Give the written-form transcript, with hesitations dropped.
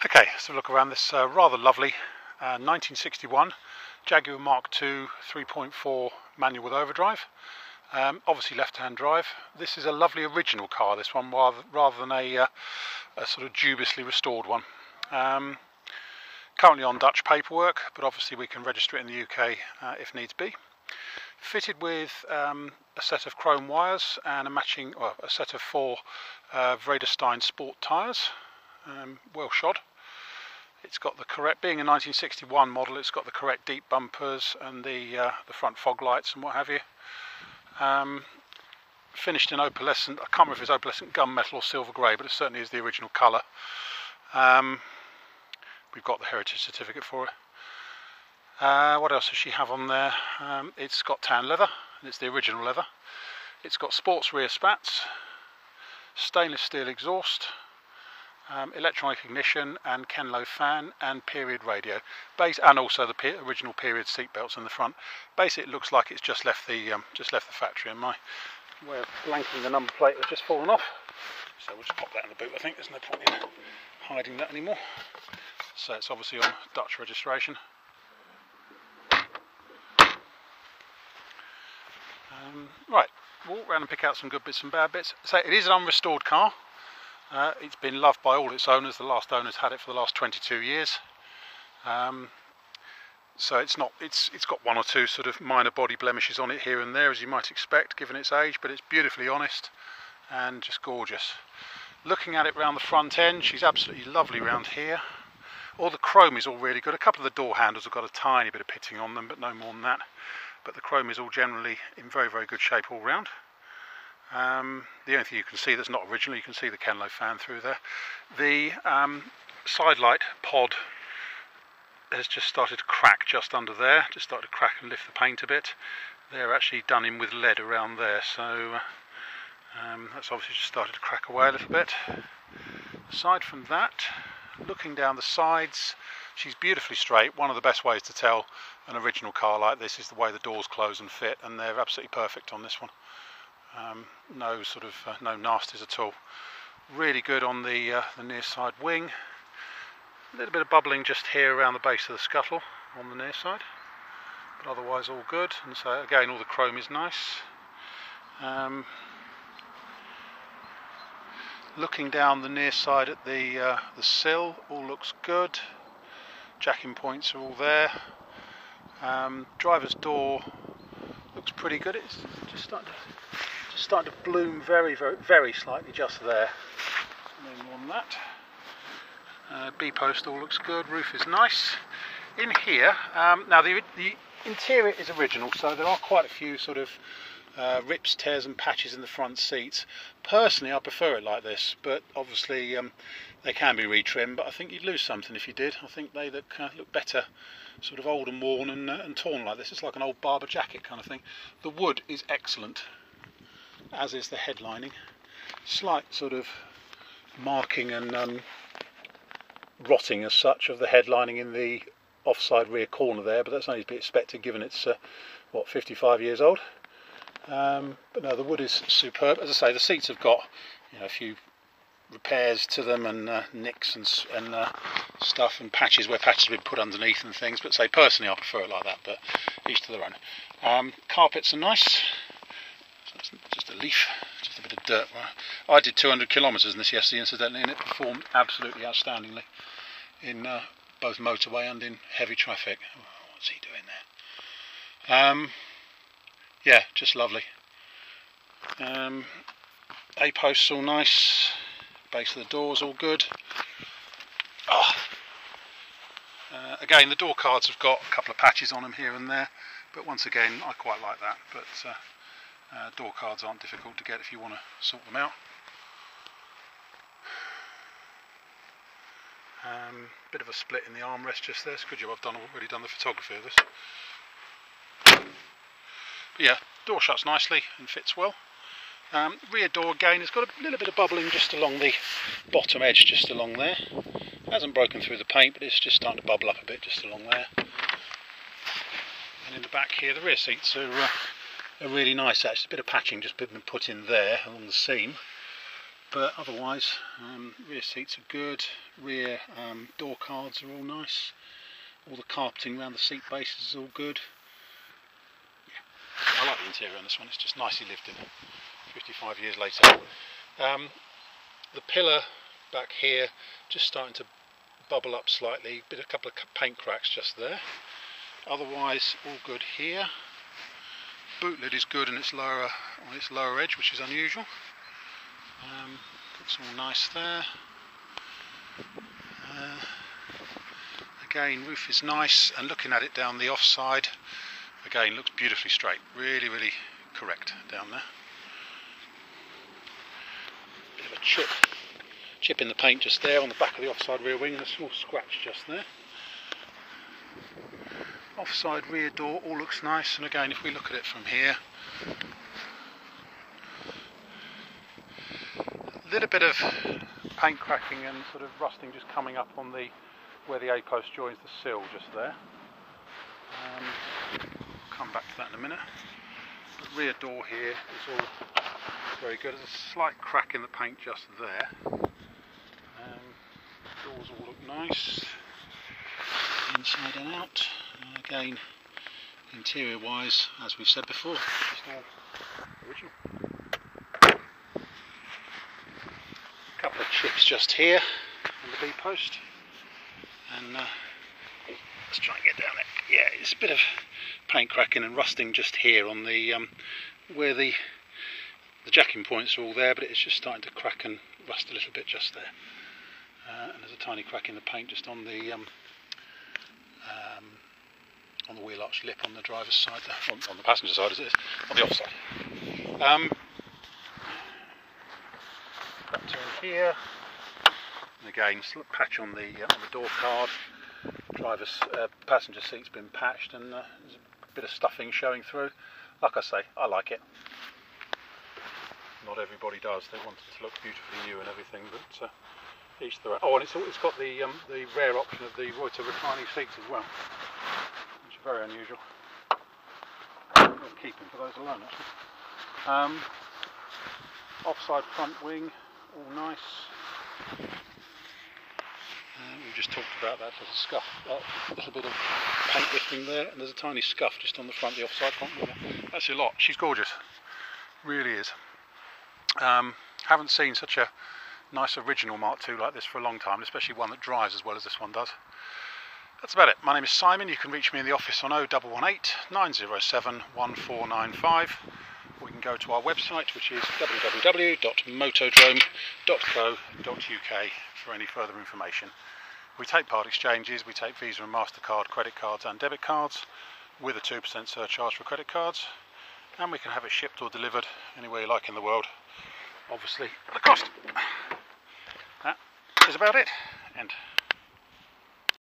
Okay, so look around this rather lovely 1961 Jaguar Mark II 3.4 manual with overdrive. Obviously left-hand drive. This is a lovely original car, this one, rather than a sort of dubiously restored one. Currently on Dutch paperwork, but obviously we can register it in the UK if needs be. Fitted with a set of chrome wires and a set of 4 Vredestein sport tyres, well shod. It's got the correct, being a 1961 model, it's got the correct deep bumpers and the front fog lights and what have you. Finished in opalescent, I can't remember if it's opalescent gunmetal or silver grey, but it certainly is the original colour. We've got the heritage certificate for it. What else does she have on there? It's got tan leather, and it's the original leather. It's got sports rear spats, stainless steel exhaust, electronic ignition and Kenlo fan and period radio, and also the original period seat belts in the front. Basically, it looks like it's just left the factory, and my way of blanking the number plate has just fallen off. So we'll just pop that in the boot. I think there's no point in hiding that anymore. So it's obviously on Dutch registration. Right, walk around and pick out some good bits and bad bits. So it is an unrestored car. It's been loved by all its owners. The last owners had it for the last 22 years. So it's got one or two sort of minor body blemishes on it here and there, as you might expect given its age, but it's beautifully honest and just gorgeous. Looking at it round the front end, she's absolutely lovely round here. All the chrome is all really good. A couple of the door handles have got a tiny bit of pitting on them, but no more than that. But the chrome is all generally in very, very good shape all round. The only thing you can see that's not original, you can see the Kenlo fan through there. The side light pod has just started to crack just under there, just started to crack and lift the paint a bit. They're actually done in with lead around there, so that's obviously just started to crack away a little bit. Aside from that, looking down the sides, she's beautifully straight. One of the best ways to tell an original car like this is the way the doors close and fit, and they're absolutely perfect on this one. No nasties at all. Really good on the near side wing. A little bit of bubbling just here around the base of the scuttle on the near side, but otherwise all good. And so again, all the chrome is nice. Looking down the near side at the sill, all looks good. Jacking points are all there. Driver's door looks pretty good. It's just starting to bloom very, very, very slightly just there. No more than that. B-post all looks good. Roof is nice. In here, now the interior is original, so there are quite a few sort of rips, tears and patches in the front seats. Personally, I prefer it like this, but obviously they can be retrimmed, but I think you'd lose something if you did. I think they look better sort of old and worn and torn like this. It's like an old barber jacket kind of thing. The wood is excellent, as is the headlining. Slight sort of marking and rotting as such of the headlining in the offside rear corner there, but that's only to be expected given it's 55 years old. But no, the wood is superb. As I say, the seats have got a few repairs to them and nicks and stuff and patches where patches have been put underneath and things, but say personally I prefer it like that, but each to their own. Carpets are nice. So just a leaf, just a bit of dirt. I did 200 kilometres in this yesterday incidentally, and it performed absolutely outstandingly in both motorway and in heavy traffic. Oh, what's he doing there? Yeah, just lovely. A-posts all nice. Base of the doors all good. Oh. Again, the door cards have got a couple of patches on them here and there, but once again, I quite like that. But door cards aren't difficult to get if you want to sort them out. Bit of a split in the armrest just there. It's a good job I've already done the photography of this. But yeah, door shuts nicely and fits well. Rear door again has got a little bit of bubbling just along the bottom edge, just along there. It hasn't broken through the paint, but it's just starting to bubble up a bit just along there. And in the back here, the rear seats are really nice actually. A bit of patching just been put in there along the seam, but otherwise rear seats are good, rear door cards are all nice, all the carpeting around the seat bases is all good. Yeah, I like the interior on this one, it's just nicely lived in 55 years later. The pillar back here just starting to bubble up slightly, a couple of paint cracks just there. Otherwise all good here. Boot lid is good on its lower edge, which is unusual. Looks all nice there. Again, roof is nice, and looking at it down the offside, again looks beautifully straight. Really correct down there. Bit of a chip in the paint just there on the back of the offside rear wing, and a small scratch just there. Offside rear door all looks nice, and again if we look at it from here, a little bit of paint cracking and sort of rusting just coming up on where the A-post joins the sill just there. Come back to that in a minute. The rear door here is all very good. There's a slight crack in the paint just there. Doors all look nice, inside and out. Again, interior wise, as we've said before, just all original. A couple of chips just here on the B-post, and let's try and get down there. Yeah, it's a bit of paint cracking and rusting just here on the where the jacking points are all there, but it's just starting to crack and rust a little bit just there. And there's a tiny crack in the paint just on the wheel arch lip on the driver's side there, on the passenger side as it is, on the offside. Back to in here, and again, patch on the door card. Driver's passenger seat's been patched, and there's a bit of stuffing showing through. Like I say, I like it. Not everybody does. They want it to look beautifully new and everything, but each their own. Oh, and it's got the rare option of the Reuter reclining seats as well, which are very unusual. Worth keeping for those alone, actually. Offside front wing, all nice. We just talked about that little scuff, a little bit of paint lifting there, and there's a tiny scuff just on the front, the offside front wing. That's a lot. She's gorgeous, really is. Haven't seen such a nice original Mark II like this for a long time, especially one that drives as well as this one does. That's about it. My name is Simon. You can reach me in the office on 0118 907 1495. We can go to our website, which is www.motodrome.co.uk for any further information. We take part exchanges, we take Visa and MasterCard credit cards and debit cards with a 2% surcharge for credit cards, and we can have it shipped or delivered anywhere you like in the world, obviously at a cost. That is about it.